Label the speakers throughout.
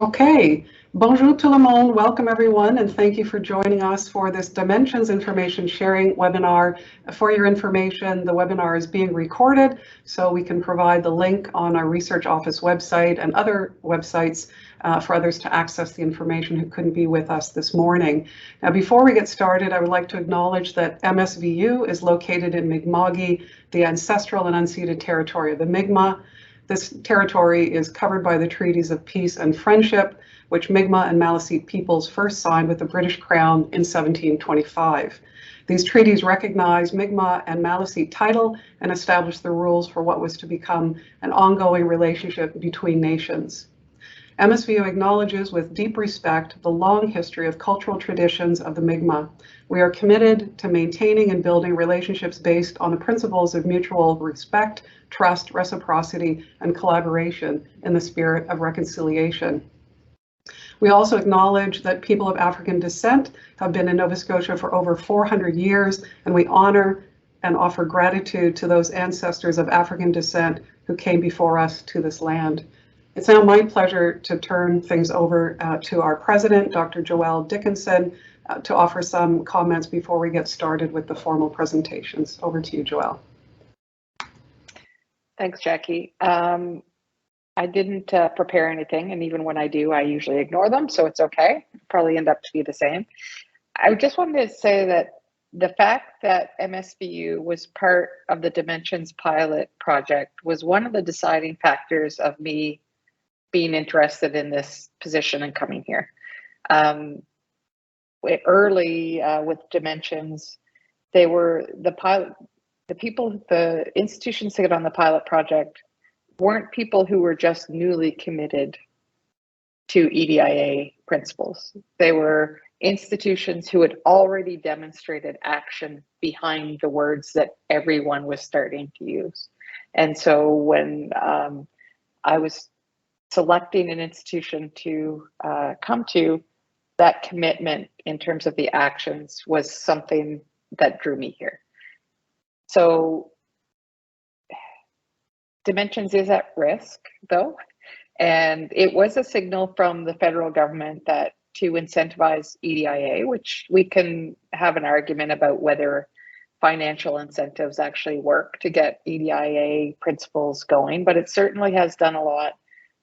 Speaker 1: Okay, bonjour tout le monde, welcome everyone, and thank you for joining us for this Dimensions Information Sharing webinar. For your information, the webinar is being recorded, so we can provide the link on our research office website and other websites for others to access the information who couldn't be with us this morning. Now, before we get started, I would like to acknowledge that MSVU is located in Mi'kma'ki, the ancestral and unceded territory of the Mi'kmaq. This territory is covered by the treaties of peace and friendship, which Mi'kmaq and Maliseet peoples first signed with the British Crown in 1725. These treaties recognize Mi'kmaq and Maliseet title and established the rules for what was to become an ongoing relationship between nations. MSVU acknowledges with deep respect the long history of cultural traditions of the Mi'kmaq. We are committed to maintaining and building relationships based on the principles of mutual respect, trust, reciprocity, and collaboration in the spirit of reconciliation. We also acknowledge that people of African descent have been in Nova Scotia for over 400 years, and we honor and offer gratitude to those ancestors of African descent who came before us to this land. It's now my pleasure to turn things over to our president, Dr. Joelle Dickinson, to offer some comments before we get started with the formal presentations. Over to you, Joelle.
Speaker 2: Thanks, Jackie. I didn't prepare anything, and even when I do, I usually ignore them, so it's okay. Probably end up to be the same. I just wanted to say that the fact that MSVU was part of the Dimensions pilot project was one of the deciding factors of me being interested in this position and coming here. Early with Dimensions, they were the institutions that got on the pilot project weren't people who were just newly committed to EDIA principles. They were institutions who had already demonstrated action behind the words that everyone was starting to use. And so when I was selecting an institution to come to, that commitment in terms of the actions was something that drew me here. So Dimensions is at risk, though, and it was a signal from the federal government that to incentivize EDIA, which we can have an argument about whether financial incentives actually work to get EDIA principles going, but it certainly has done a lot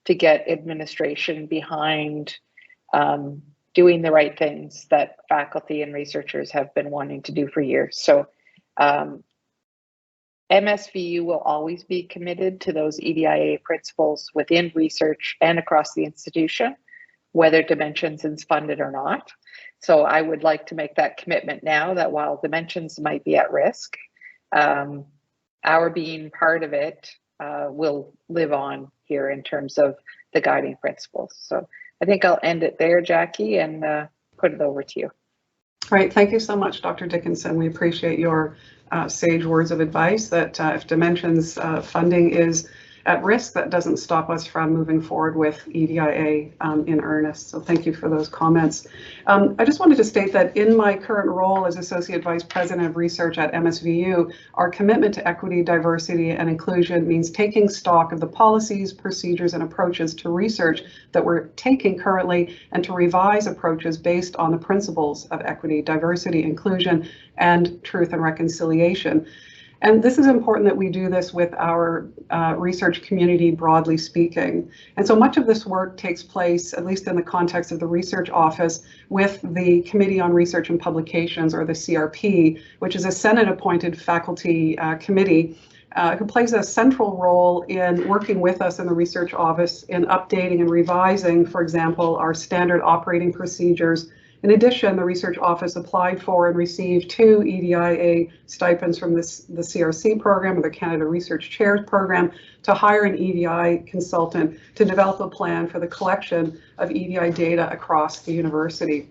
Speaker 2: to get administration behind doing the right things that faculty and researchers have been wanting to do for years. So MSVU will always be committed to those EDIA principles within research and across the institution, whether Dimensions is funded or not. So I would like to make that commitment now that while Dimensions might be at risk, our being part of it will live on here in terms of the guiding principles. So I think I'll end it there, Jackie, and put it over to you.
Speaker 1: Great, thank you so much, Dr. Dickinson. We appreciate your sage words of advice that if Dimensions funding is at risk, that doesn't stop us from moving forward with EDIA in earnest. So thank you for those comments. I just wanted to state that in my current role as Associate Vice President of Research at MSVU, our commitment to equity, diversity, and inclusion means taking stock of the policies, procedures, and approaches to research that we're taking currently and to revise approaches based on the principles of equity, diversity, inclusion, and truth and reconciliation. And this is important that we do this with our research community, broadly speaking. And so much of this work takes place, at least in the context of the research office, with the Committee on Research and Publications, or the CRP, which is a Senate-appointed faculty committee who plays a central role in working with us in the research office in updating and revising, for example, our standard operating procedures. In addition, the research office applied for and received 2 EDIA stipends from the CRC program, or the Canada Research Chairs program, to hire an EDI consultant to develop a plan for the collection of EDI data across the university.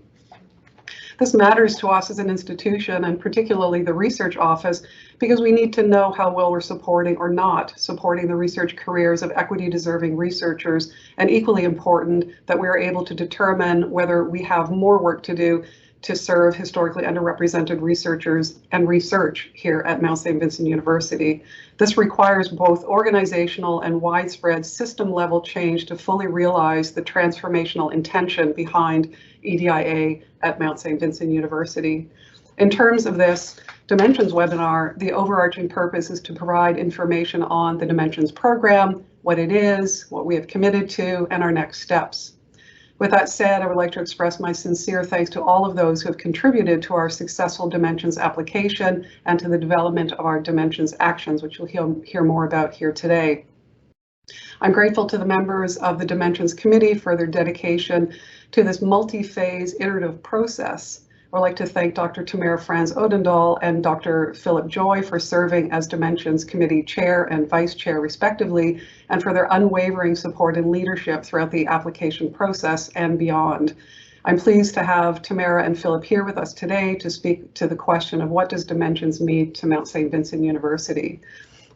Speaker 1: This matters to us as an institution, and particularly the research office, because we need to know how well we're supporting or not supporting the research careers of equity-deserving researchers, and equally important, that we're able to determine whether we have more work to do to serve historically underrepresented researchers and research here at Mount Saint Vincent University. This requires both organizational and widespread system-level change to fully realize the transformational intention behind EDIA at Mount Saint Vincent University. In terms of this Dimensions webinar, the overarching purpose is to provide information on the Dimensions program, what it is, what we have committed to, and our next steps. With that said, I would like to express my sincere thanks to all of those who have contributed to our successful Dimensions application and to the development of our Dimensions actions, which you'll hear more about here today. I'm grateful to the members of the Dimensions Committee for their dedication to this multi-phase iterative process. I'd like to thank Dr. Tamara Franz-Odendaal and Dr. Philip Joy for serving as Dimensions Committee Chair and Vice Chair respectively, and for their unwavering support and leadership throughout the application process and beyond. I'm pleased to have Tamara and Philip here with us today to speak to the question of what does Dimensions mean to Mount Saint Vincent University.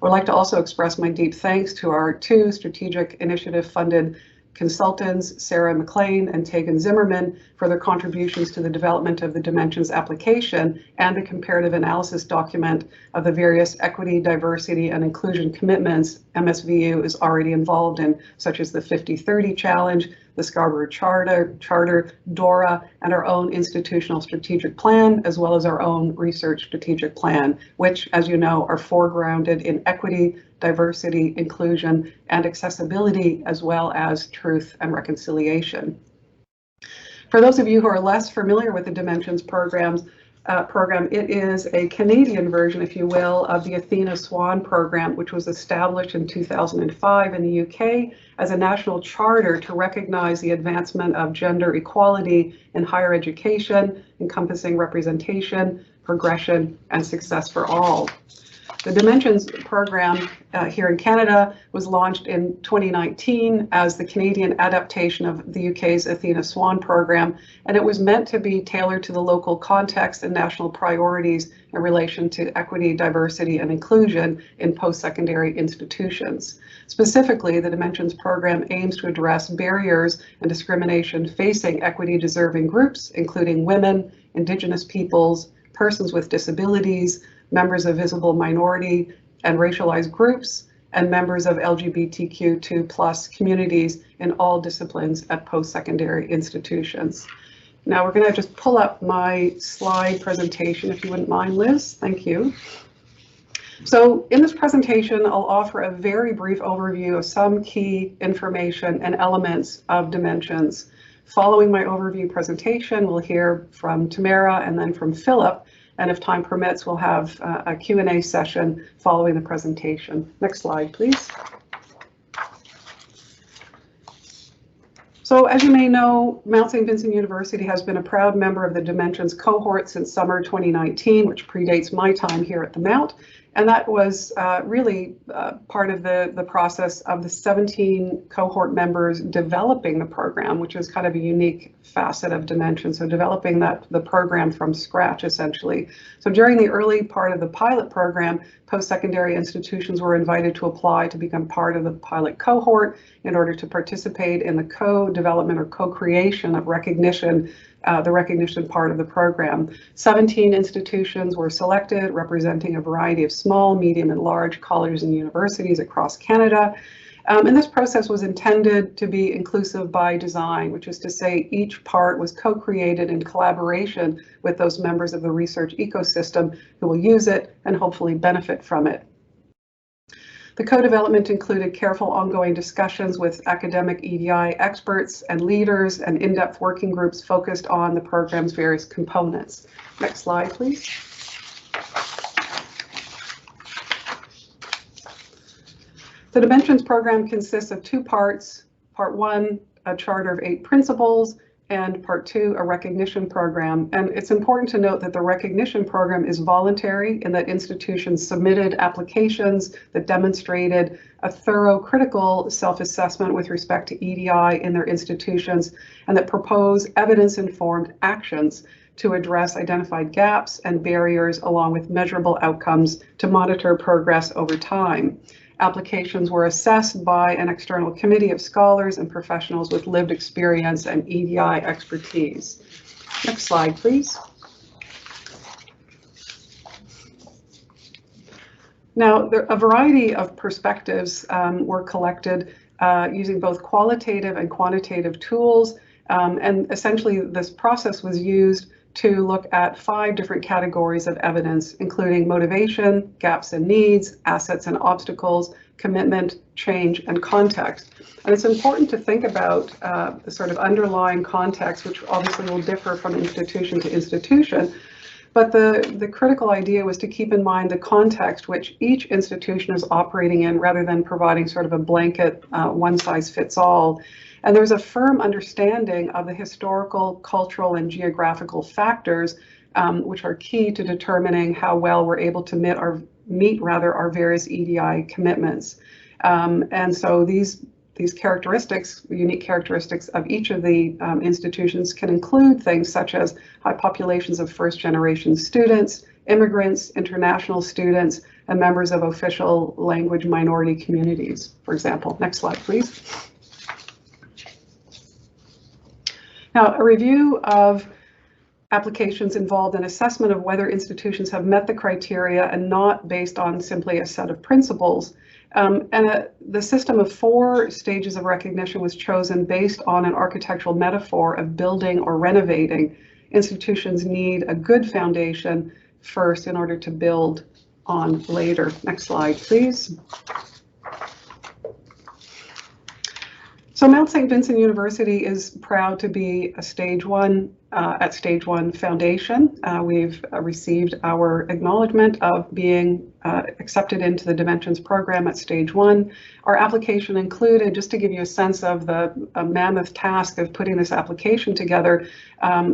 Speaker 1: I'd like to also express my deep thanks to our two strategic initiative funded consultants, Sarah McLean and Tegan Zimmerman, for their contributions to the development of the Dimensions application and the comparative analysis document of the various equity, diversity, and inclusion commitments MSVU is already involved in, such as the 50-30 Challenge, the Scarborough Charter, DORA, and our own institutional strategic plan, as well as our own research strategic plan, which, as you know, are foregrounded in equity, diversity, inclusion, and accessibility, as well as truth and reconciliation. For those of you who are less familiar with the Dimensions program, it is a Canadian version, if you will, of the Athena Swan program, which was established in 2005 in the UK as a national charter to recognize the advancement of gender equality in higher education, encompassing representation, progression, and success for all. The Dimensions program here in Canada was launched in 2019 as the Canadian adaptation of the UK's Athena Swan program, and it was meant to be tailored to the local context and national priorities in relation to equity, diversity, and inclusion in post-secondary institutions. Specifically, the Dimensions program aims to address barriers and discrimination facing equity-deserving groups, including women, Indigenous peoples, persons with disabilities, members of visible minority and racialized groups, and members of LGBTQ2+ communities in all disciplines at post-secondary institutions. Now we're going to just pull up my slide presentation, if you wouldn't mind, Liz. Thank you. So in this presentation, I'll offer a very brief overview of some key information and elements of Dimensions. Following my overview presentation, we'll hear from Tamara and then from Philip. And if time permits, we'll have a Q&A session following the presentation. Next slide, please. So as you may know, Mount Saint Vincent University has been a proud member of the Dimensions cohort since summer 2019, which predates my time here at the Mount. And that was really part of the process of the 17 cohort members developing the program, which is kind of a unique facet of Dimensions. So developing the program from scratch, essentially. So during the early part of the pilot program, post-secondary institutions were invited to apply to become part of the pilot cohort in order to participate in the co-development or co-creation of recognition, the recognition part of the program. 17 institutions were selected, representing a variety of small, medium, and large colleges and universities across Canada. And this process was intended to be inclusive by design, which is to say each part was co-created in collaboration with those members of the research ecosystem who will use it and hopefully benefit from it. The co-development included careful ongoing discussions with academic EDI experts and leaders and in-depth working groups focused on the program's various components. Next slide, please. The Dimensions program consists of two parts. Part 1, a charter of 8 principles, and Part 2, a recognition program. And it's important to note that the recognition program is voluntary in that institutions submitted applications that demonstrated a thorough critical self-assessment with respect to EDI in their institutions and that propose evidence-informed actions to address identified gaps and barriers along with measurable outcomes to monitor progress over time. Applications were assessed by an external committee of scholars and professionals with lived experience and EDI expertise. Next slide, please. Now, a variety of perspectives were collected using both qualitative and quantitative tools, and essentially this process was used to look at 5 different categories of evidence, including motivation, gaps and needs, assets and obstacles, commitment, change, and context. And it's important to think about the sort of underlying context, which obviously will differ from institution to institution. But the critical idea was to keep in mind the context which each institution is operating in, rather than providing sort of a blanket one-size-fits-all. And there's a firm understanding of the historical, cultural, and geographical factors which are key to determining how well we're able to meet our various EDI commitments. And so these characteristics, unique characteristics of each of the institutions, can include things such as high populations of first-generation students, immigrants, international students, and members of official language minority communities, for example. Next slide, please. Now, a review of applications involved an assessment of whether institutions have met the criteria and not based on simply a set of principles. The system of 4 stages of recognition was chosen based on an architectural metaphor of building or renovating. Institutions need a good foundation first in order to build on later. Next slide, please. So Mount Saint Vincent University is proud to be a stage 1 foundation. We've received our acknowledgement of being accepted into the Dimensions program at stage 1. Our application included, just to give you a sense of the mammoth task of putting this application together,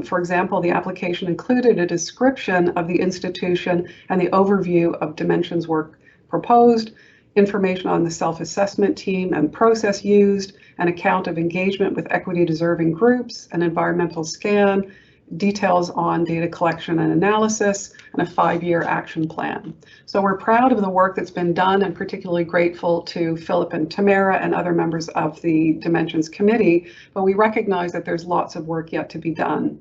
Speaker 1: for example, the application included a description of the institution and the overview of Dimensions work proposed, information on the self-assessment team and process used, an account of engagement with equity-deserving groups, an environmental scan, details on data collection and analysis, and a 5-year action plan. So we're proud of the work that's been done, and particularly grateful to Philip and Tamara and other members of the Dimensions Committee, but we recognize that there's lots of work yet to be done.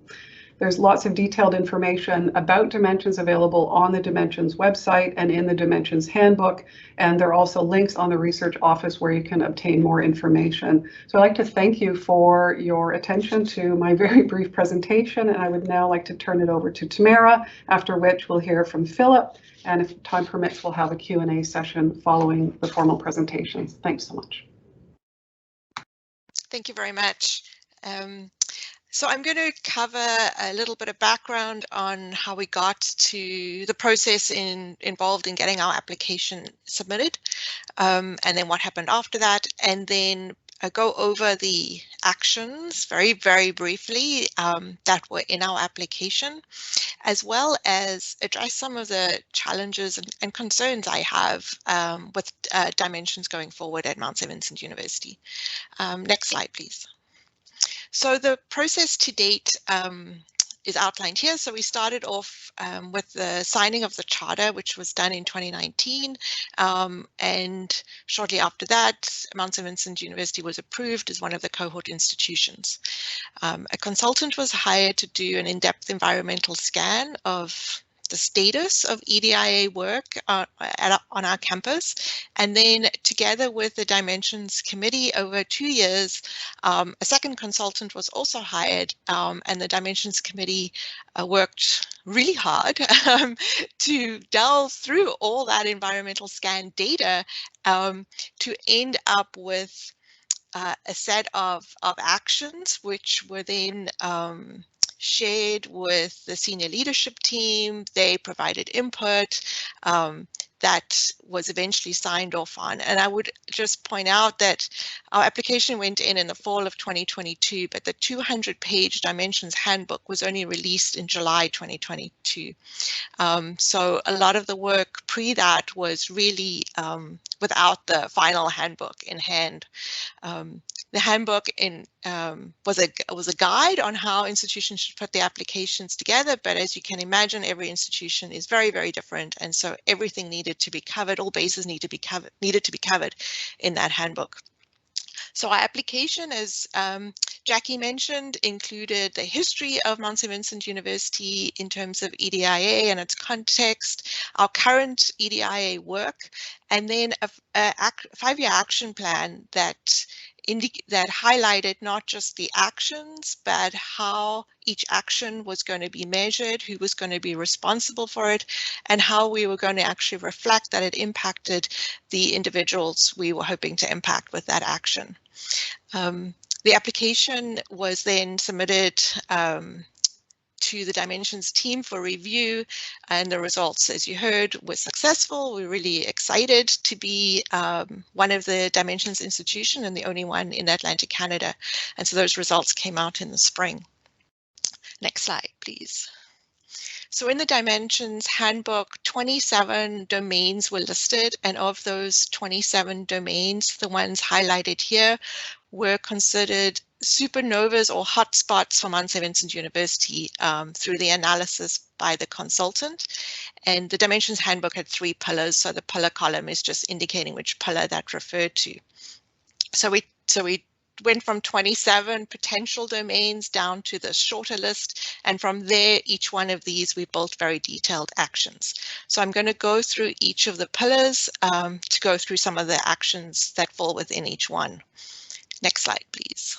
Speaker 1: There's lots of detailed information about Dimensions available on the Dimensions website and in the Dimensions handbook, and there are also links on the research office where you can obtain more information. So I'd like to thank you for your attention to my very brief presentation, and I would now like to turn it over to Tamara, after which we'll hear from Philip, and if time permits, we'll have a Q&A session following the formal presentations. Thanks so much.
Speaker 3: Thank you very much. So I'm going to cover a little bit of background on how we got to the process involved in getting our application submitted, and then what happened after that, and then go over the actions very, very briefly that were in our application, as well as address some of the challenges and concerns I have with Dimensions going forward at Mount Saint Vincent University. Next slide, please. So the process to date is outlined here. So we started off with the signing of the charter, which was done in 2019. And shortly after that, Mount Saint Vincent University was approved as one of the cohort institutions. A consultant was hired to do an in-depth environmental scan of the status of EDIA work on our campus, and then together with the Dimensions Committee over 2 years, a second consultant was also hired, and the Dimensions Committee worked really hard to delve through all that environmental scan data to end up with a set of actions which were then shared with the senior leadership team. They provided input that was eventually signed off on. And I would just point out that our application went in the fall of 2022, but the 200-page Dimensions handbook was only released in July 2022. So a lot of the work pre that was really without the final handbook in hand. The handbook was a guide on how institutions should put their applications together, but as you can imagine, every institution is very, very different, and so everything needed to be covered. All bases needed to be covered in that handbook. So our application is Jackie mentioned included the history of Mount Saint Vincent University in terms of EDIA and its context, our current EDIA work, and then a 5-year action plan that highlighted not just the actions, but how each action was going to be measured, who was going to be responsible for it, and how we were going to actually reflect that it impacted the individuals we were hoping to impact with that action. The application was then submitted to the Dimensions team for review, and the results, as you heard, were successful. We're really excited to be one of the Dimensions institution and the only one in Atlantic Canada. And so those results came out in the spring. Next slide, please. So in the Dimensions handbook, 27 domains were listed, and of those 27 domains, the ones highlighted here were considered supernovas or hotspots for Mount Saint Vincent University through the analysis by the consultant. And the Dimensions handbook had 3 pillars, so the pillar column is just indicating which pillar that referred to. So we went from 27 potential domains down to the shorter list, and from there, each one of these, we built very detailed actions. So I'm going to go through each of the pillars to go through some of the actions that fall within each one. Next slide, please.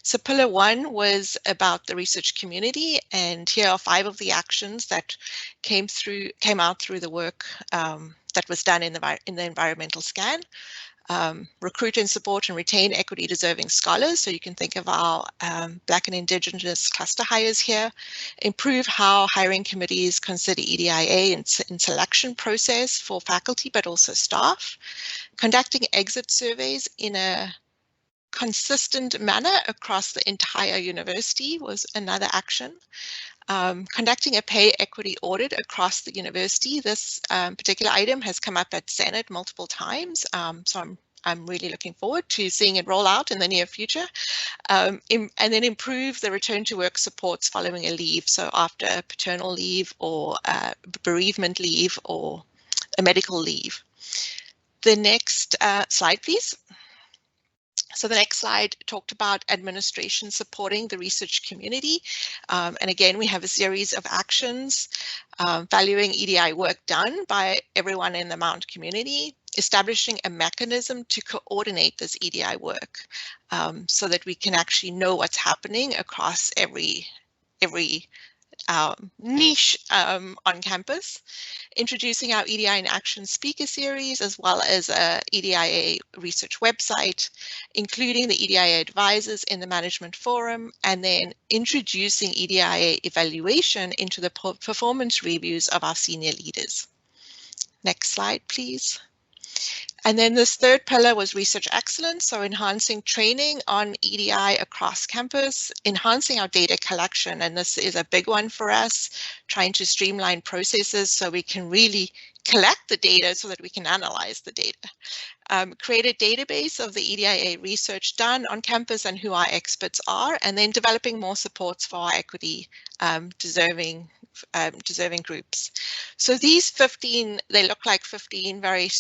Speaker 3: So pillar 1 was about the research community, and here are 5 of the actions that came out through the work that was done in the environmental scan. Recruit and support and retain equity deserving scholars. So you can think of our Black and Indigenous cluster hires here. Improve how hiring committees consider EDIA in selection process for faculty, but also staff. Conducting exit surveys in a consistent manner across the entire university was another action. Conducting a pay equity audit across the university. This particular item has come up at Senate multiple times, so I'm really looking forward to seeing it roll out in the near future. And then improve the return to work supports following a leave, so after paternal leave or bereavement leave or a medical leave. The next slide, please. So the next slide talked about administration supporting the research community. And again, we have a series of actions, valuing EDI work done by everyone in the Mount community, establishing a mechanism to coordinate this EDI work so that we can actually know what's happening across every niche on campus, introducing our EDI in Action speaker series, as well as a EDIA research website, including the EDIA advisors in the management forum, and then introducing EDIA evaluation into the performance reviews of our senior leaders. Next slide, please. And then this third pillar was research excellence, so enhancing training on EDI across campus, enhancing our data collection, and this is a big one for us, trying to streamline processes so we can really collect the data so that we can analyze the data. Create a database of the EDIA research done on campus and who our experts are, and then developing more supports for our equity deserving groups. So these 15, they look like 15 very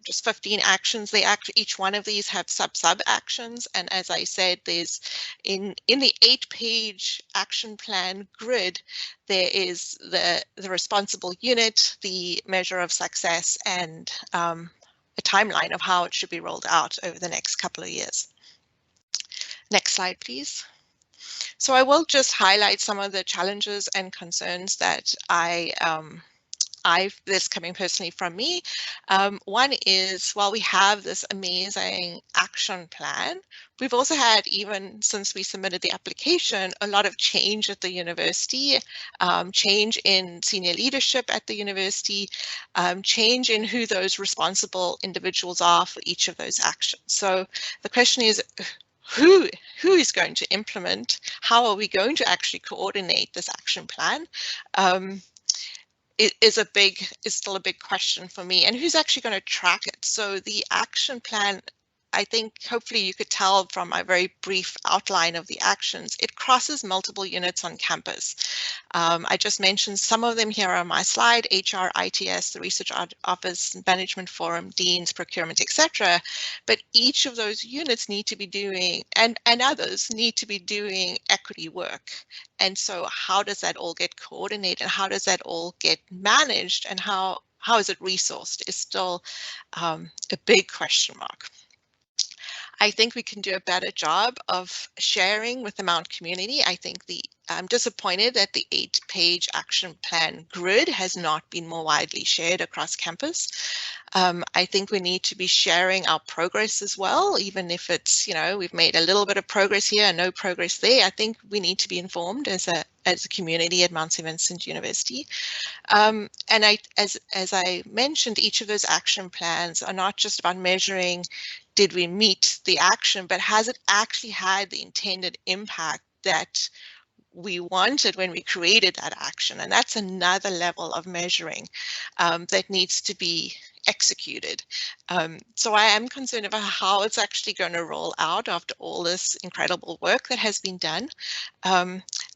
Speaker 3: just 15 actions. Each one of these have sub actions, and as I said, there's in the 8-page action plan grid, there is the responsible unit, the measure of success, and a timeline of how it should be rolled out over the next couple of years. Next slide, please. So I will just highlight some of the challenges and concerns that this coming personally from me. One is, while we have this amazing action plan, we've also had, even since we submitted the application, a lot of change at the university, change in senior leadership at the university, change in who those responsible individuals are for each of those actions. So the question is, who is going to implement? How are we going to actually coordinate this action plan? It is still a big question for me, and who's actually going to track it? So the action plan I think hopefully you could tell from my very brief outline of the actions, it crosses multiple units on campus. I just mentioned some of them here on my slide: HR, ITS, the Research Office, Management Forum, Deans, Procurement, etc. But each of those units need to be doing, and others need to be doing equity work. And so how does that all get coordinated? How does that all get managed? And how is it resourced is still a big question mark. I think we can do a better job of sharing with the Mount community. I think I'm disappointed that the 8-page action plan grid has not been more widely shared across campus. I think we need to be sharing our progress as well, even if it's, we've made a little bit of progress here and no progress there. I think we need to be informed as a community at Mount Saint Vincent University. And as I mentioned, each of those action plans are not just about measuring, did we meet the action, but has it actually had the intended impact that we wanted when we created that action? And that's another level of measuring that needs to be executed. So I am concerned about how it's actually going to roll out after all this incredible work that has been done.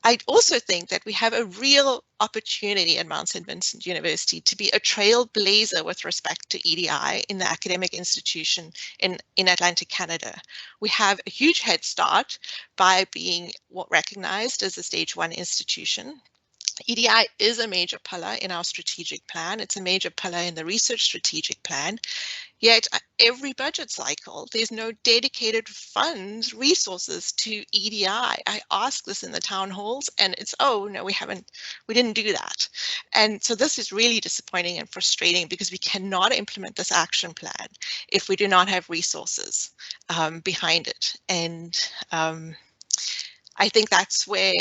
Speaker 3: I also think that we have a real opportunity at Mount Saint Vincent University to be a trailblazer with respect to EDI in the academic institution in Atlantic Canada. We have a huge head start by being recognized as a stage 1 institution. EDI is a major pillar in our strategic plan. It's a major pillar in the research strategic plan. Yet every budget cycle, there's no dedicated funds, resources to EDI. I ask this in the town halls and it's, oh, no, we didn't do that. And so this is really disappointing and frustrating because we cannot implement this action plan if we do not have resources behind it. And I think that's where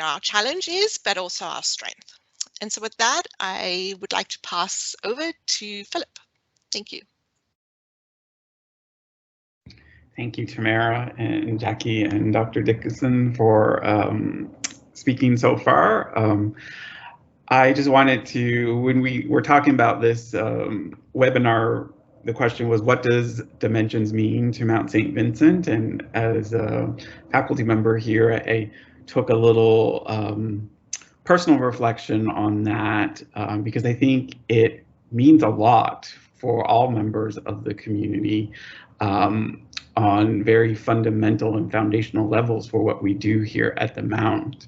Speaker 3: our challenge is, but also our strength. And so with that, I would like to pass over to Philip. Thank you.
Speaker 4: Thank you, Tamara and Jackie and Dr. Dickinson for speaking so far. I just wanted to, when we were talking about this webinar, the question was, what does dimensions mean to Mount Saint Vincent? And as a faculty member here, I took a little personal reflection on that because I think it means a lot for all members of the community on very fundamental and foundational levels for what we do here at the Mount.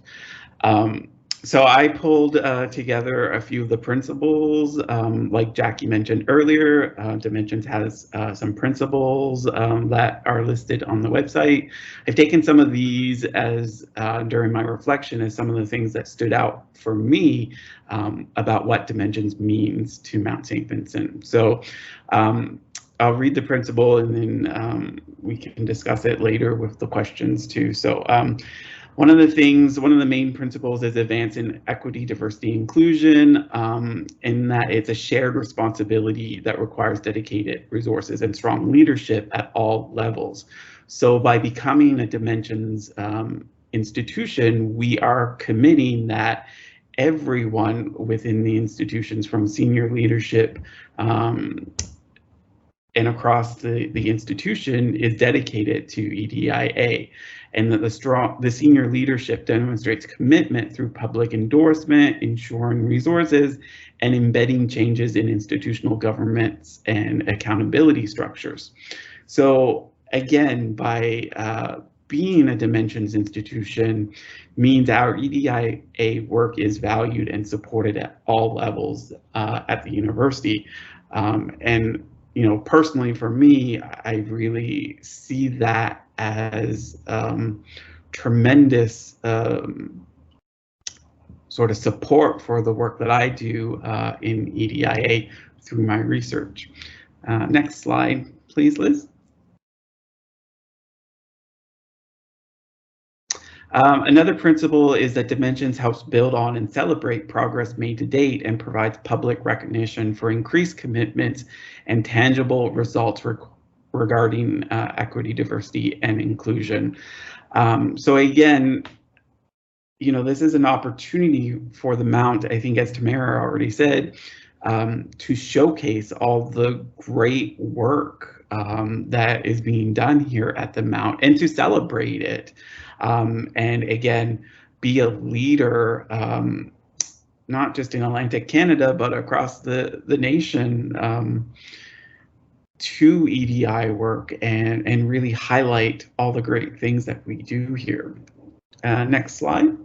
Speaker 4: So I pulled together a few of the principles, like Jackie mentioned earlier. Dimensions has some principles that are listed on the website. I've taken some of these as during my reflection as some of the things that stood out for me about what dimensions means to Mount Saint Vincent. So I'll read the principle and then we can discuss it later with the questions too. So one of the main principles is advancing equity, diversity, inclusion, in that it's a shared responsibility that requires dedicated resources and strong leadership at all levels. So by becoming a Dimensions institution, we are committing that everyone within the institutions, from senior leadership and across the institution, is dedicated to EDIA, and that the senior leadership demonstrates commitment through public endorsement, ensuring resources, and embedding changes in institutional governments and accountability structures. So again, by being a Dimensions institution means our EDIA work is valued and supported at all levels at the university. And personally for me, I really see that as tremendous sort of support for the work that I do in EDIA through my research. Next slide, please, Liz. Another principle is that Dimensions helps build on and celebrate progress made to date and provides public recognition for increased commitments and tangible results regarding equity, diversity, and inclusion. So again, this is an opportunity for the Mount, I think, as Tamara already said, to showcase all the great work that is being done here at the Mount and to celebrate it. And again, be a leader, not just in Atlantic Canada, but across the nation, to EDI work and really highlight all the great things that we do here. Next slide.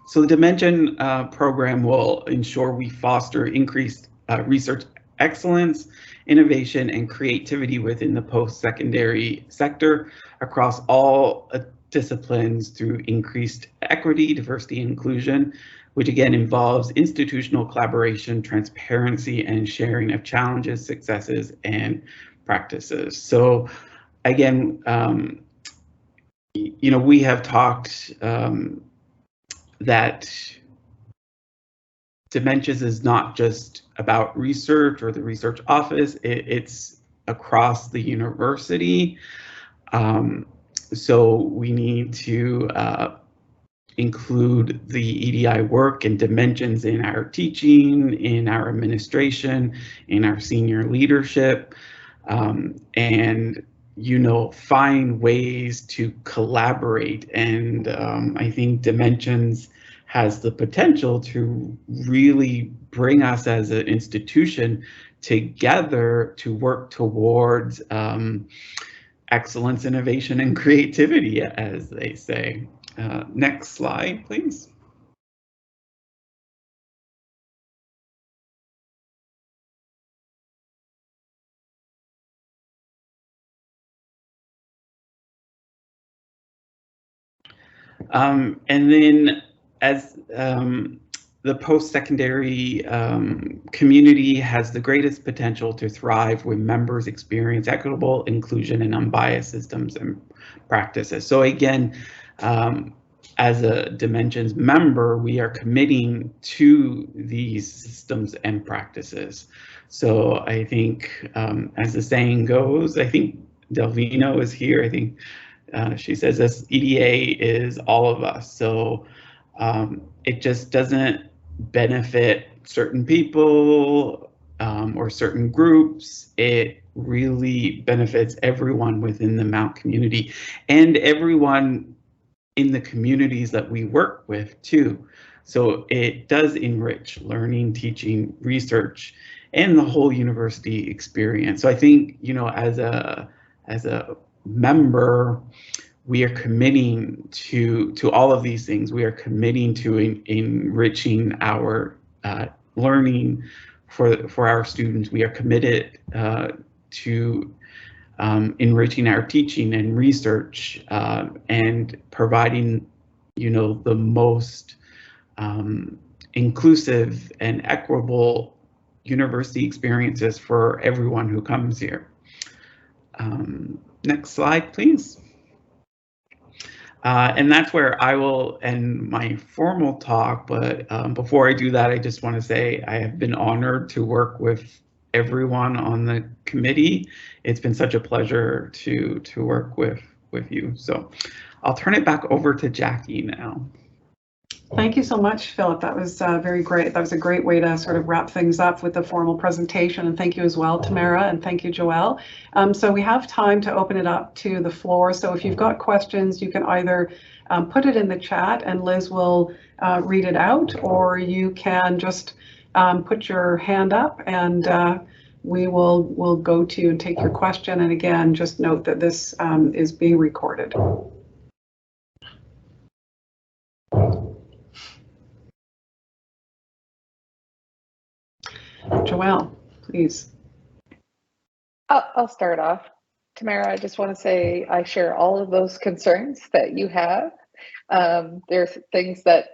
Speaker 4: So the Dimension program will ensure we foster increased research excellence, innovation, and creativity within the post-secondary sector across all disciplines through increased equity, diversity, and inclusion, which again involves institutional collaboration, transparency, and sharing of challenges, successes, and practices. So again, you know, we have talked that Dimensions is not just about research or the research office, it's across the university. So we need to include the EDI work and Dimensions in our teaching, in our administration, in our senior leadership, and you know, find ways to collaborate. And I think Dimensions has the potential to really bring us as an institution together to work towards excellence, innovation, and creativity, as they say. Next slide, please. And then as the post-secondary community has the greatest potential to thrive when members experience equitable inclusion and unbiased systems and practices. So again, as a Dimensions member, we are committing to these systems and practices. So I think, as the saying goes, I think Delvino is here, I think she says this EDA is all of us. So it just doesn't benefit certain people or certain groups. It really benefits everyone within the Mount community and everyone in the communities that we work with too. So it does enrich learning, teaching, research, and the whole university experience. So I think, you know, as a member, we are committing to all of these things. We are committing to enriching our learning for our students. We are committed to enriching our teaching and research and providing, you know, the most inclusive and equitable university experiences for everyone who comes here. Next slide, please. And that's where I will end my formal talk, but before I do that, I just want to say I have been honored to work with everyone on the committee. It's been such a pleasure to work with you. So I'll turn it back over to Jackie now.
Speaker 1: Thank you so much, Philip. That was very great. That was a great way to sort of wrap things up with the formal presentation. And thank you as well, Tamara, and thank you, Joelle. So we have time to open it up to the floor. So if you've got questions, you can either put it in the chat and Liz will read it out, or you can just put your hand up and we'll go to you and take your question. And again, just note that this is being recorded. Joelle, please.
Speaker 2: I'll start off. Tamara, I just want to say I share all of those concerns that you have. There's things that,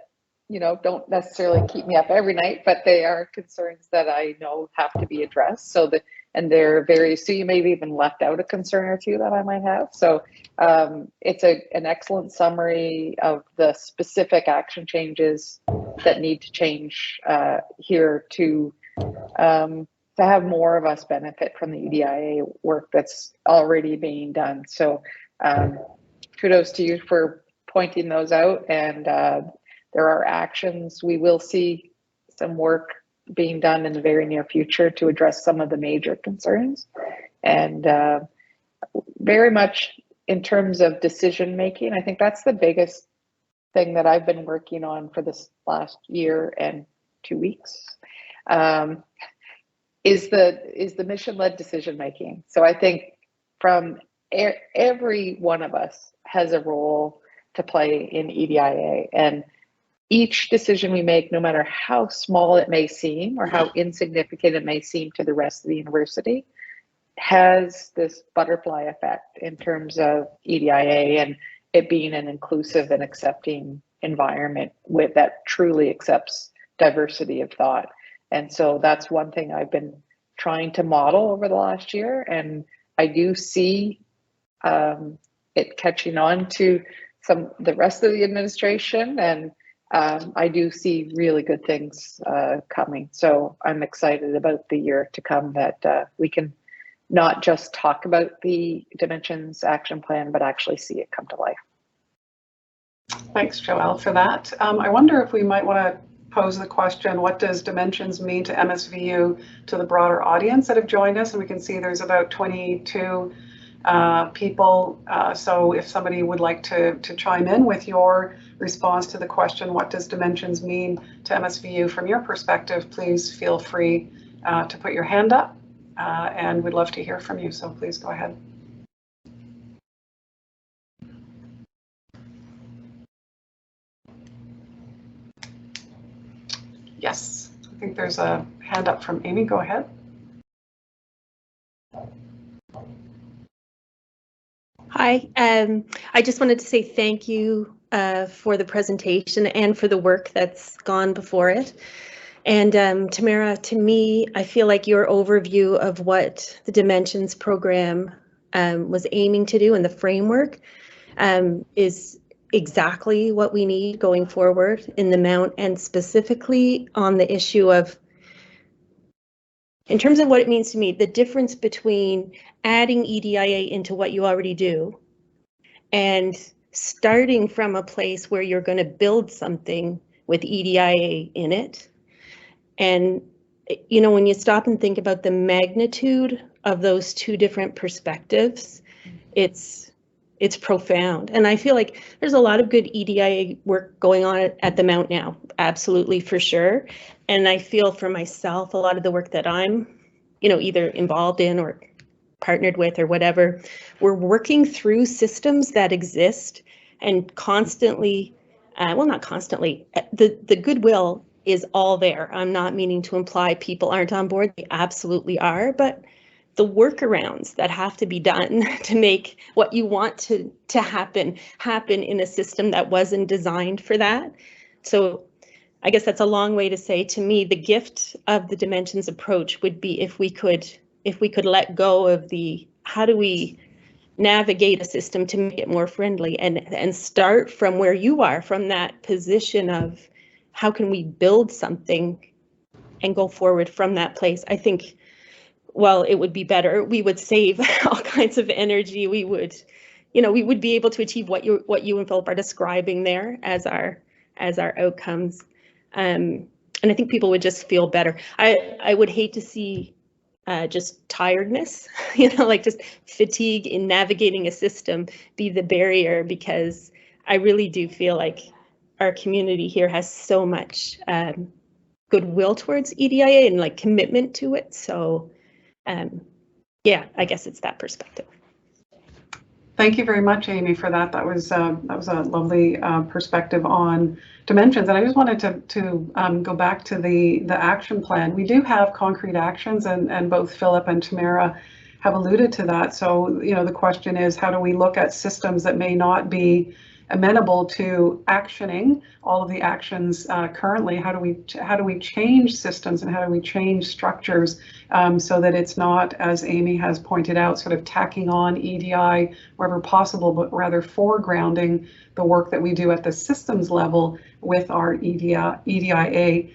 Speaker 2: you know, don't necessarily keep me up every night, but they are concerns that I know have to be addressed. So and they're so you may have even left out a concern or two that I might have. So it's an excellent summary of the specific action changes that need to change here to have more of us benefit from the EDIA work that's already being done. So kudos to you for pointing those out. And there are actions. We will see some work being done in the very near future to address some of the major concerns. And very much in terms of decision making, I think that's the biggest thing that I've been working on for this last year and 2 weeks, is the mission-led decision making. So I think from every one of us has a role to play in EDIA, and each decision we make, no matter how small it may seem or how insignificant it may seem to the rest of the university, has this butterfly effect in terms of EDIA and it being an inclusive and accepting environment that truly accepts diversity of thought. And so that's one thing I've been trying to model over the last year, and I do see it catching on to the rest of the administration, and I do see really good things coming. So I'm excited about the year to come, that we can not just talk about the Dimensions Action Plan, but actually see it come to life.
Speaker 1: Thanks, Joelle, for that. I wonder if we might want to pose the question, what does Dimensions mean to MSVU, to the broader audience that have joined us? And we can see there's about 22 people. So if somebody would like to chime in with your response to the question, what does Dimensions mean to MSVU from your perspective, please feel free to put your hand up, and we'd love to hear from you. So please go ahead. Yes, I think there's a hand up from Amy. Go ahead.
Speaker 5: Hi, I just wanted to say thank you for the presentation and for the work that's gone before it. And Tamara, to me, I feel like your overview of what the Dimensions program was aiming to do and the framework is exactly what we need going forward in the Mount, and specifically on the issue of, in terms of what it means to me, the difference between adding EDIA into what you already do and starting from a place where you're going to build something with EDIA in it. And, you know, when you stop and think about the magnitude of those two different perspectives, it's profound. And I feel like there's a lot of good EDIA work going on at the Mount now, absolutely, for sure. And I feel for myself, a lot of the work that I'm, you know, either involved in or partnered with or whatever, we're working through systems that exist and constantly, well, not constantly, the goodwill is all there. I'm not meaning to imply people aren't on board, they absolutely are, but the workarounds that have to be done to make what you want to happen in a system that wasn't designed for that. So I guess that's a long way to say, to me, the gift of the Dimensions approach would be if we could let go of the, how do we navigate a system to make it more friendly, and start from where you are, from that position of how can we build something and go forward from that place. I think, well, it would be better. We would save all kinds of energy. We would, you know, we would be able to achieve what you and Philip are describing there as our outcomes. And I think people would just feel better. I would hate to see just tiredness, you know, like just fatigue in navigating a system be the barrier, because I really do feel like our community here has so much goodwill towards EDIA and like commitment to it. So yeah, I guess it's that perspective.
Speaker 1: Thank you very much, Amy, for that. That was a lovely perspective on Dimensions. And I just wanted to go back to the action plan. We do have concrete actions, and both Philip and Tamara have alluded to that. So, you know, the question is, how do we look at systems that may not be amenable to actioning all of the actions currently? How do we change systems, and how do we change structures so that it's not, as Amy has pointed out, sort of tacking on EDI wherever possible, but rather foregrounding the work that we do at the systems level with our EDIA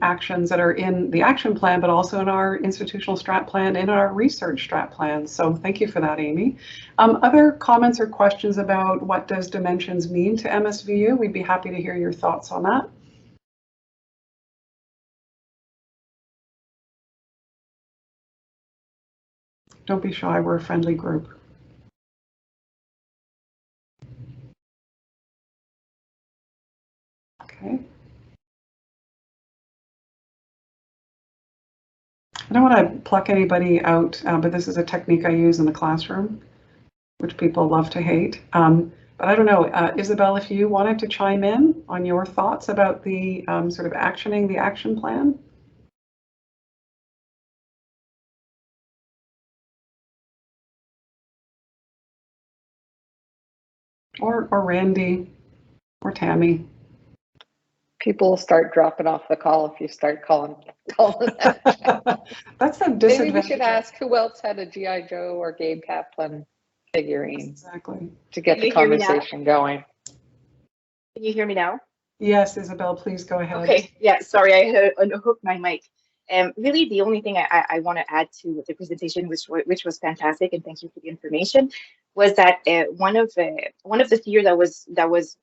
Speaker 1: actions that are in the action plan, but also in our institutional strat plan and our research strat plan. So thank you for that, Amy. Other comments or questions about what does Dimensions mean to MSVU? We'd be happy to hear your thoughts on that. Don't be shy, we're a friendly group. Okay. I don't want to pluck anybody out, but this is a technique I use in the classroom, which people love to hate. But I don't know, Isabel, if you wanted to chime in on your thoughts about the sort of actioning the action plan. Or Randy, or Tammy.
Speaker 2: People start dropping off the call if you start calling that.
Speaker 1: That's the disadvantage.
Speaker 2: Maybe we should ask who else had a G.I. Joe or Gabe Kaplan figurine.
Speaker 1: Exactly.
Speaker 2: To get the conversation going.
Speaker 6: Can you hear me now?
Speaker 1: Yes, Isabel, please go ahead.
Speaker 6: Okay, yeah, sorry, I had unhooked my mic. Really, the only thing I want to add to the presentation, which was fantastic, and thank you for the information, was that one of the fear that was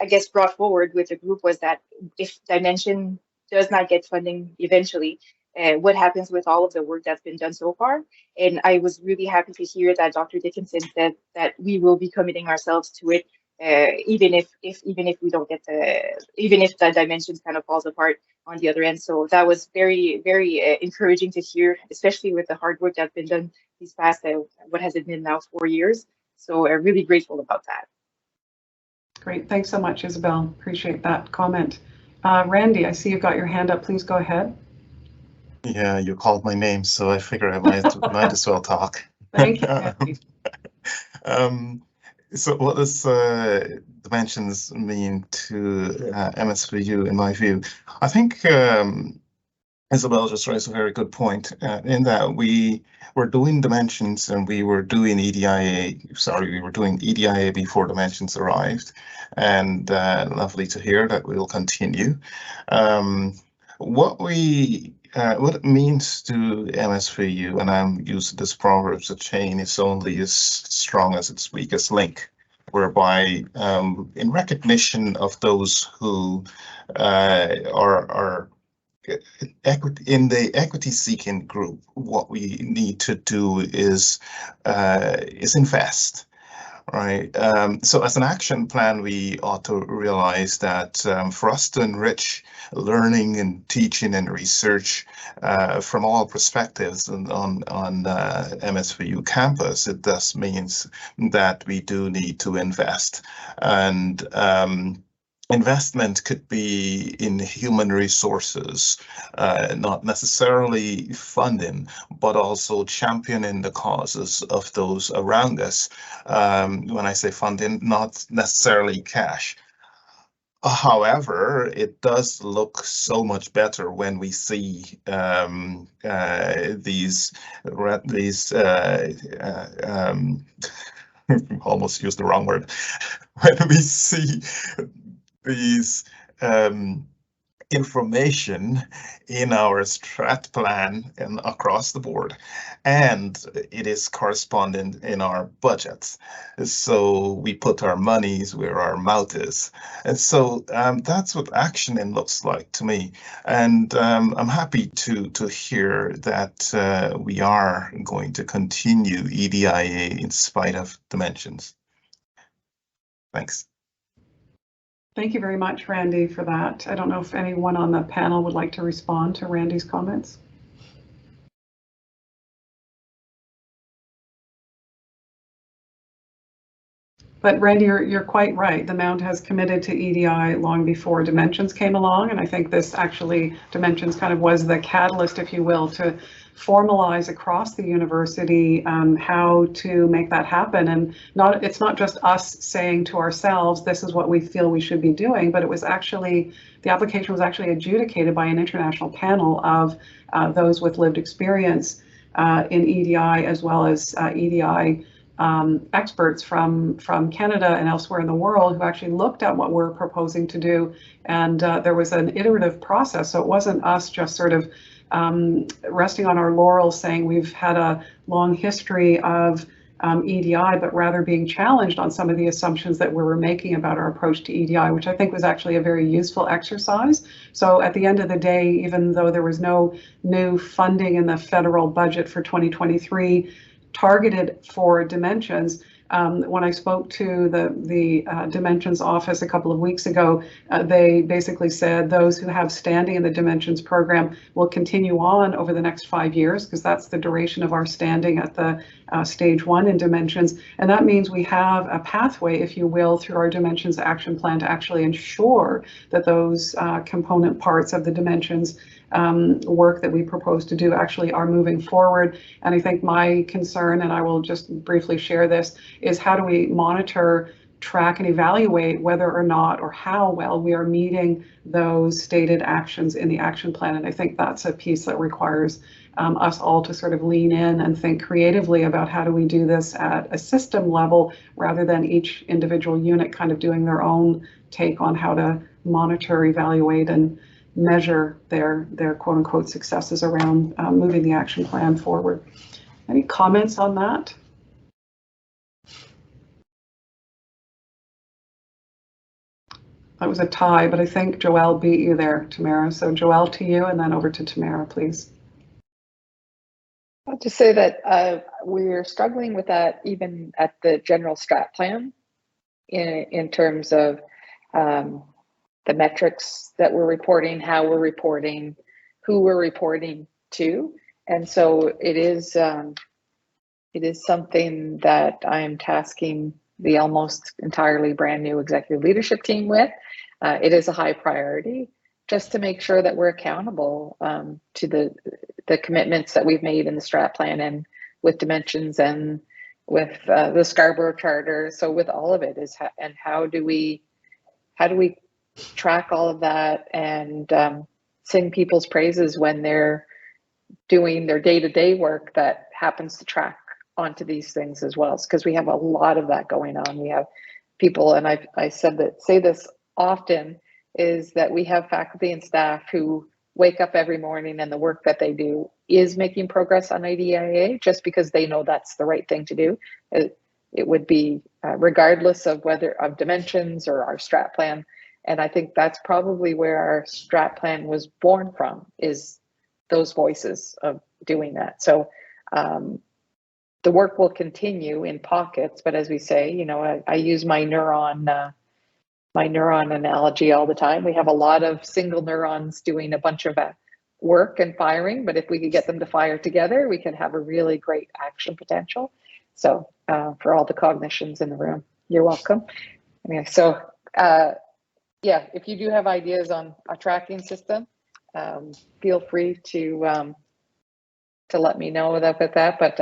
Speaker 6: I guess brought forward with the group was that if Dimension does not get funding eventually, what happens with all of the work that's been done so far? And I was really happy to hear that Dr. Dickinson said that we will be committing ourselves to it, even if we don't get even if the Dimensions kind of falls apart on the other end. So that was very, very encouraging to hear, especially with the hard work that's been done these past what has it been now, 4 years. So I'm really grateful about that.
Speaker 1: Great, thanks so much, Isabel. Appreciate that comment. Randy, I see you've got your hand up. Please go ahead.
Speaker 7: Yeah, you called my name, so I figure I might as well talk.
Speaker 1: Thank you, Randy.
Speaker 7: So what does dimensions mean to MSVU in my view? I think Isabel just raised a very good point in that we were doing dimensions and we were doing EDIA before dimensions arrived, and lovely to hear that we'll continue. What it means to MSVU, and I'm using this proverb, the chain is only as strong as its weakest link, whereby in recognition of those who are in the equity-seeking group, what we need to do is invest, right? So as an action plan, we ought to realize that for us to enrich learning and teaching and research from all perspectives on MSVU campus, it thus means that we do need to invest. And investment could be in human resources, not necessarily funding, but also championing the causes of those around us. When I say funding, not necessarily cash. However, it does look so much better when we see these almost used the wrong word, when we see these information in our strat plan and across the board, and it is corresponding in our budgets. So we put our monies where our mouth is. And so that's what actioning looks like to me. And I'm happy to hear that we are going to continue EDIA in spite of dimensions. Thanks.
Speaker 1: Thank you very much, Randy, for that. I don't know if anyone on the panel would like to respond to Randy's comments. But Randy, you're quite right. The Mount has committed to EDI long before Dimensions came along, and I think this actually, Dimensions kind of was the catalyst, if you will, to formalize across the university how to make that happen. And it's not just us saying to ourselves, this is what we feel we should be doing, but it was actually, the application was actually adjudicated by an international panel of those with lived experience in EDI, as well as EDI experts from Canada and elsewhere in the world, who actually looked at what we're proposing to do. And there was an iterative process. So it wasn't us just sort of resting on our laurels saying we've had a long history of EDI, but rather being challenged on some of the assumptions that we were making about our approach to EDI, which I think was actually a very useful exercise. So at the end of the day, even though there was no new funding in the federal budget for 2023 targeted for Dimensions, when I spoke to the Dimensions office a couple of weeks ago, they basically said those who have standing in the Dimensions program will continue on over the next 5 years, because that's the duration of our standing at the stage 1 in Dimensions. And that means we have a pathway, if you will, through our Dimensions action plan to actually ensure that those component parts of the Dimensions work that we propose to do actually are moving forward. And I think my concern, and I will just briefly share this, is how do we monitor, track, and evaluate whether or not or how well we are meeting those stated actions in the action plan. And I think that's a piece that requires us all to sort of lean in and think creatively about how do we do this at a system level rather than each individual unit kind of doing their own take on how to monitor, evaluate, and measure their quote unquote successes around moving the action plan forward. Any comments on that? That was a tie, but I think Joelle beat you there, Tamara. So Joelle, to you, and then over to Tamara, please.
Speaker 2: I'll just say that we're struggling with that even at the general strat plan in terms of the metrics that we're reporting, how we're reporting, who we're reporting to. And so it is something that I'm tasking the almost entirely brand new executive leadership team with. It is a high priority just to make sure that we're accountable to the commitments that we've made in the strat plan and with Dimensions and with the Scarborough Charter. So with all of it is, and how do we track all of that and sing people's praises when they're doing their day-to-day work that happens to track onto these things as well, because we have a lot of that going on. We have people, and I say this often, is that we have faculty and staff who wake up every morning and the work that they do is making progress on IDIA just because they know that's the right thing to do. It would be regardless of whether of Dimensions or our strat plan. And I think that's probably where our strat plan was born from, is those voices of doing that. So the work will continue in pockets, but as we say, you know, I use my neuron analogy all the time. We have a lot of single neurons doing a bunch of work and firing, but if we could get them to fire together, we can have a really great action potential. So for all the cognitions in the room, you're welcome. Anyway, so yeah, if you do have ideas on a tracking system, feel free to let me know about that. But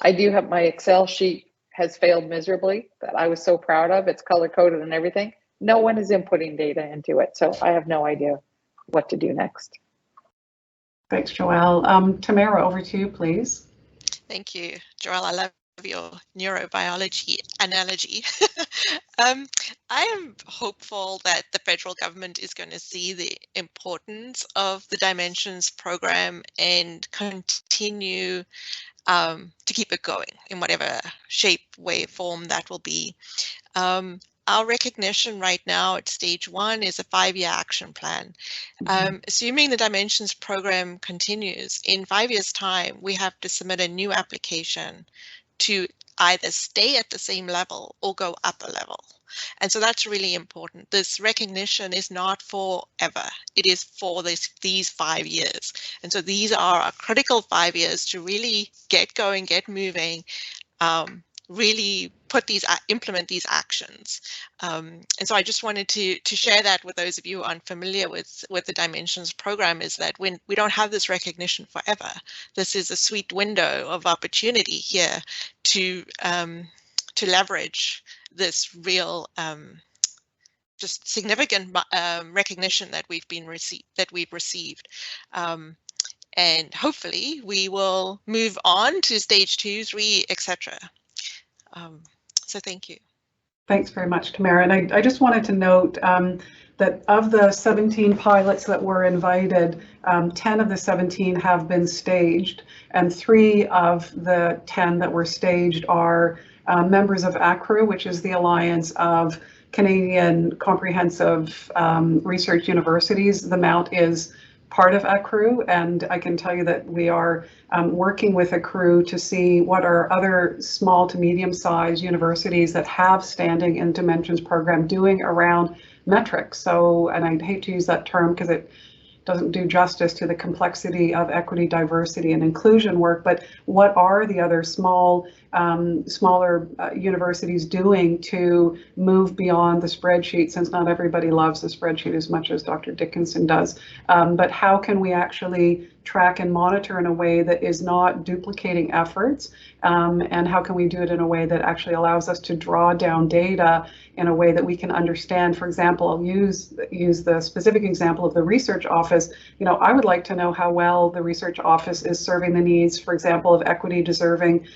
Speaker 2: I do have my Excel sheet has failed miserably that I was so proud of. It's color coded and everything. No one is inputting data into it, so I have no idea what to do next.
Speaker 1: Thanks, Joelle. Tamara, over to you, please.
Speaker 3: Thank you, Joelle. I love your neurobiology analogy. I am hopeful that the federal government is going to see the importance of the Dimensions program and continue to keep it going in whatever shape, way, form that will be. Our recognition right now at stage 1 is a 5-year action plan. Assuming the Dimensions program continues, in 5 years' time, we have to submit a new application to either stay at the same level or go up a level. And so that's really important. This recognition is not forever. It is for these 5 years. And so these are a critical 5 years to really get going, get moving, really implement these actions. And so I just wanted to share that with those of you unfamiliar with the Dimensions program, is that when we don't have this recognition forever, this is a sweet window of opportunity here to leverage this real just significant recognition that we've received. And hopefully we will move on to stage 2, 3, etc. So thank you.
Speaker 1: Thanks very much, Tamara. And I just wanted to note that of the 17 pilots that were invited, 10 of the 17 have been staged, and 3 of the 10 that were staged are members of ACRU, which is the Alliance of Canadian Comprehensive Research Universities. The Mount is part of ACRU, and I can tell you that we are working with ACRU to see what are other small to medium-sized universities that have standing in Dimensions program doing around metrics. So, and I hate to use that term because it doesn't do justice to the complexity of equity, diversity, and inclusion work, but what are the other smaller universities doing to move beyond the spreadsheet, since not everybody loves the spreadsheet as much as Dr. Dickinson does, but how can we actually track and monitor in a way that is not duplicating efforts, and how can we do it in a way that actually allows us to draw down data in a way that we can understand. For example, I'll use the specific example of the research office. You know, I would like to know how well the research office is serving the needs, for example, of equity deserving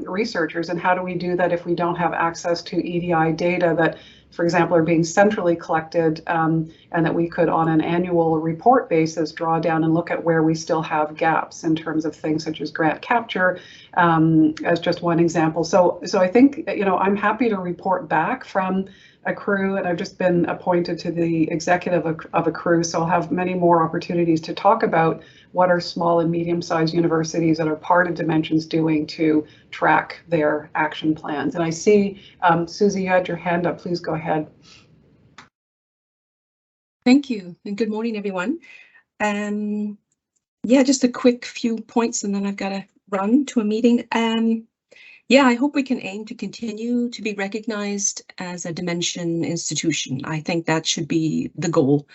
Speaker 1: researchers, and how do we do that if we don't have access to EDI data that, for example, are being centrally collected, and that we could on an annual report basis draw down and look at where we still have gaps in terms of things such as grant capture, as just one example. So I think, you know, I'm happy to report back from ACRU, and I've just been appointed to the executive of ACRU, so I'll have many more opportunities to talk about what are small and medium-sized universities that are part of Dimensions doing to track their action plans. And I see, Susie, you had your hand up. Please go ahead.
Speaker 8: Thank you, and good morning, everyone. Yeah, just a quick few points, and then I've got to run to a meeting. Yeah, I hope we can aim to continue to be recognized as a Dimension institution. I think that should be the goal.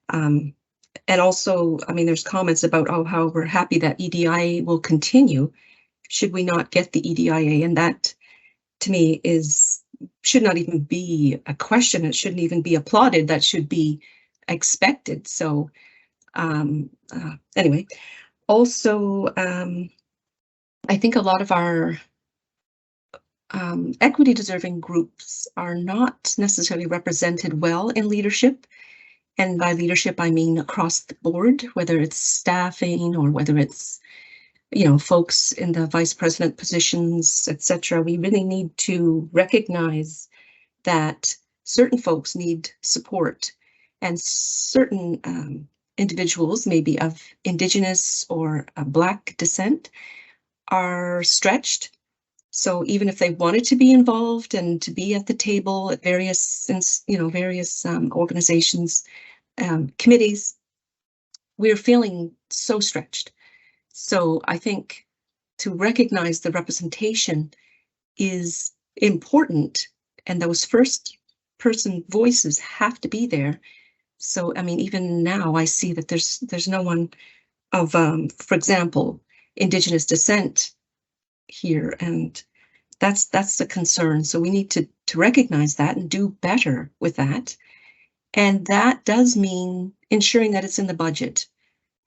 Speaker 8: And also, I mean, there's comments about how we're happy that EDIA will continue should we not get the EDIA, and that to me should not even be a question. It shouldn't even be applauded. That should be expected. So anyway, also I think a lot of our equity deserving groups are not necessarily represented well in leadership. And by leadership, I mean across the board, whether it's staffing or whether it's, you know, folks in the vice president positions, etc. We really need to recognize that certain folks need support, and certain individuals, maybe of Indigenous or Black descent, are stretched. So even if they wanted to be involved and to be at the table at various, organizations, committees, we're feeling so stretched. So I think to recognize the representation is important, and those first person voices have to be there. So, I mean, even now I see that there's no one of, for example, Indigenous descent here, and that's a concern. So we need to recognize that and do better with that. And that does mean ensuring that it's in the budget.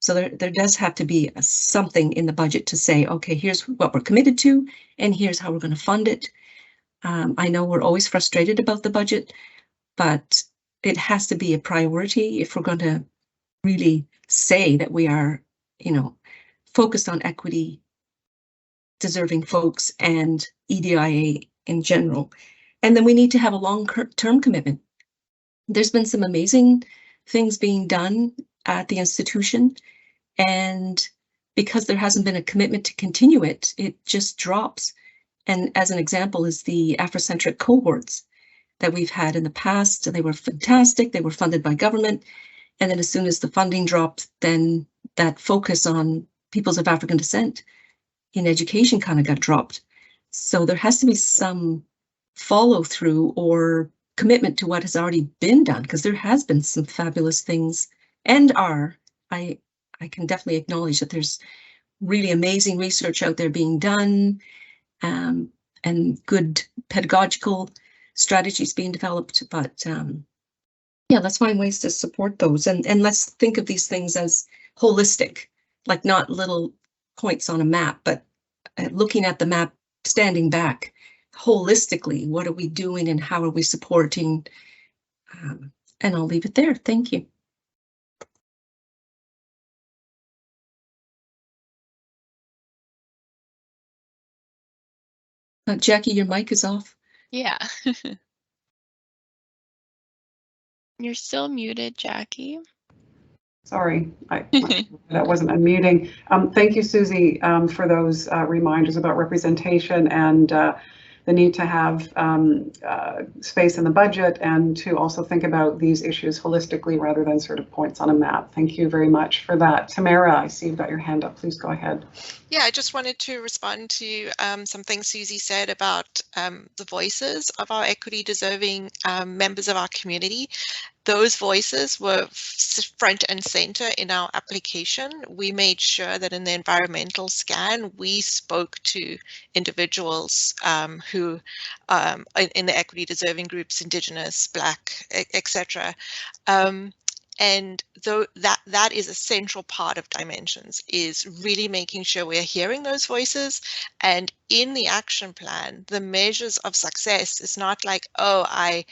Speaker 8: So there does have to be something in the budget to say, okay, here's what we're committed to, and here's how we're going to fund it. I know we're always frustrated about the budget, but it has to be a priority if we're going to really say that we are, you know, focused on equity deserving folks and EDIA in general. And then we need to have a long-term commitment. There's been some amazing things being done at the institution, and because there hasn't been a commitment to continue it, it just drops. And as an example is the Afrocentric cohorts that we've had in the past. They were fantastic. They were funded by government. And then as soon as the funding dropped, then that focus on peoples of African descent in education kind of got dropped. So there has to be some follow through or commitment to what has already been done, because there has been some fabulous things, and I can definitely acknowledge that there's really amazing research out there being done, and good pedagogical strategies being developed. But yeah, let's find ways to support those, and let's think of these things as holistic, like not little points on a map, but looking at the map, standing back, holistically, what are we doing and how are we supporting? And I'll leave it there. Thank you. Jackie, your mic is off.
Speaker 9: Yeah. You're still muted, Jackie.
Speaker 1: Sorry, that wasn't unmuting. Thank you, Susie, for those reminders about representation and the need to have space in the budget and to also think about these issues holistically rather than sort of points on a map. Thank you very much for that. Tamara, I see you've got your hand up. Please go ahead.
Speaker 3: Yeah, I just wanted to respond to something Susie said about the voices of our equity deserving members of our community. Those voices were front and center in our application. We made sure that in the environmental scan, we spoke to individuals who, in the equity deserving groups, Indigenous, Black, etc. And though that is a central part of Dimensions, is really making sure we're hearing those voices. And in the action plan, the measures of success is not like, oh, I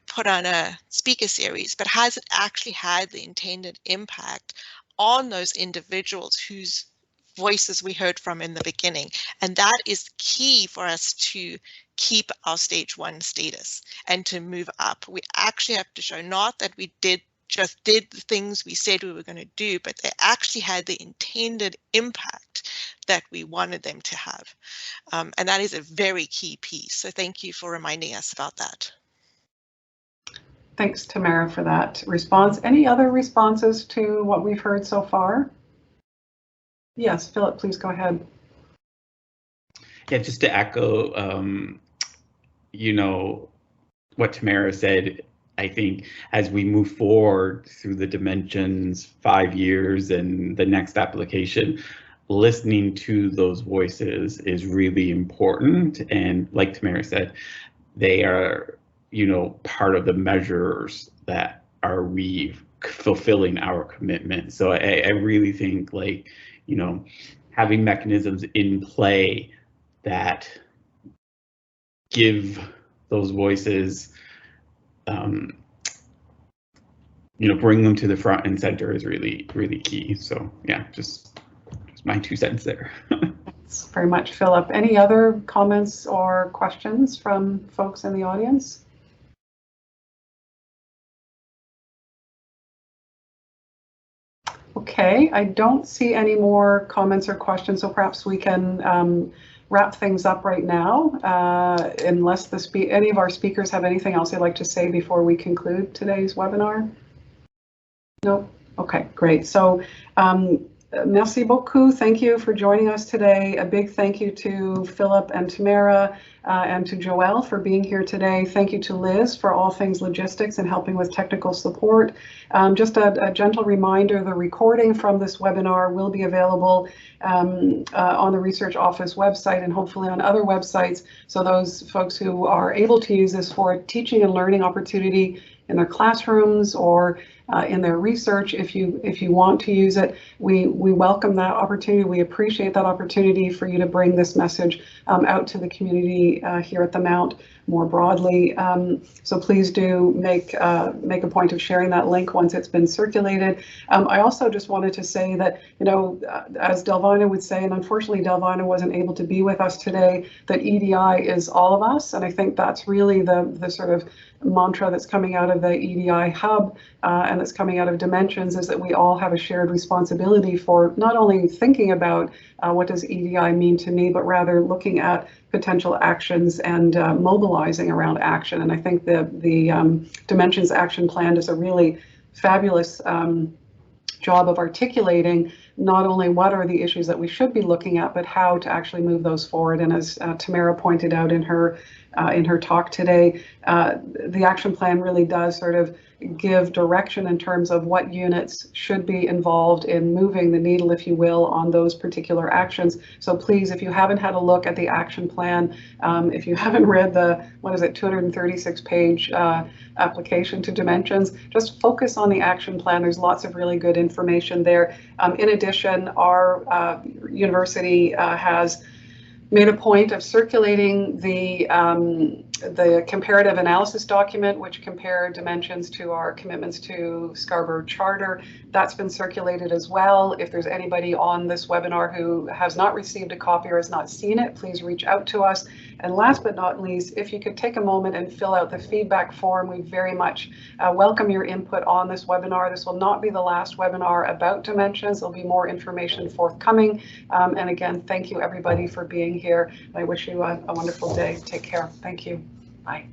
Speaker 3: put on a speaker series, but has it actually had the intended impact on those individuals whose voices we heard from in the beginning? And that is key for us to keep our stage 1 status and to move up. We actually have to show not that we just did the things we said we were going to do, but they actually had the intended impact that we wanted them to have. And that is a very key piece. So thank you for reminding us about that.
Speaker 1: Thanks, Tamara, for that response. Any other responses to what we've heard so far? Yes, Philip, please go ahead.
Speaker 4: Yeah, just to echo, what Tamara said, I think as we move forward through the Dimensions 5 years and the next application, listening to those voices is really important. And like Tamara said, they are, part of the measures that are fulfilling our commitment. So I really think having mechanisms in play that give those voices bring them to the front and center is really, really key. So yeah, just my 2 cents there.
Speaker 1: Thanks very much, Philip. Any other comments or questions from folks in the audience? Okay, I don't see any more comments or questions, so perhaps we can wrap things up right now, unless any of our speakers have anything else they'd like to say before we conclude today's webinar. No? Okay, great. So merci beaucoup. Thank you for joining us today. A big thank you to Philip and Tamara and to Joelle for being here today. Thank you to Liz for all things logistics and helping with technical support. Just a gentle reminder, the recording from this webinar will be available on the Research Office website and hopefully on other websites. So those folks who are able to use this for a teaching and learning opportunity in their classrooms or in their research, if you want to use it, we welcome that opportunity. We appreciate that opportunity for you to bring this message out to the community here at the Mount more broadly. So please do make a point of sharing that link once it's been circulated. I also just wanted to say that, as Delvina would say, and unfortunately Delvina wasn't able to be with us today, that EDI is all of us. And I think that's really the sort of mantra that's coming out of the EDI hub and that's coming out of Dimensions, is that we all have a shared responsibility for not only thinking about what does EDI mean to me, but rather looking at potential actions and mobilizing around action. And I think the Dimensions Action Plan is a really fabulous job of articulating not only what are the issues that we should be looking at, but how to actually move those forward. And as Tamara pointed out in her talk today, the action plan really does sort of give direction in terms of what units should be involved in moving the needle, if you will, on those particular actions. So please, if you haven't had a look at the action plan, if you haven't read the, 236-page application to Dimensions, just focus on the action plan. There's lots of really good information there. In addition, our university has made a point of circulating the comparative analysis document, which compared dimensions to our commitments to Scarborough Charter. That's been circulated as well. If there's anybody on this webinar who has not received a copy or has not seen it, please reach out to us. And last but not least, if you could take a moment and fill out the feedback form, we very much welcome your input on this webinar. This will not be the last webinar about dimensions. There'll be more information forthcoming. And again, thank you everybody for being here. I wish you a wonderful day. Take care. Thank you. Bye.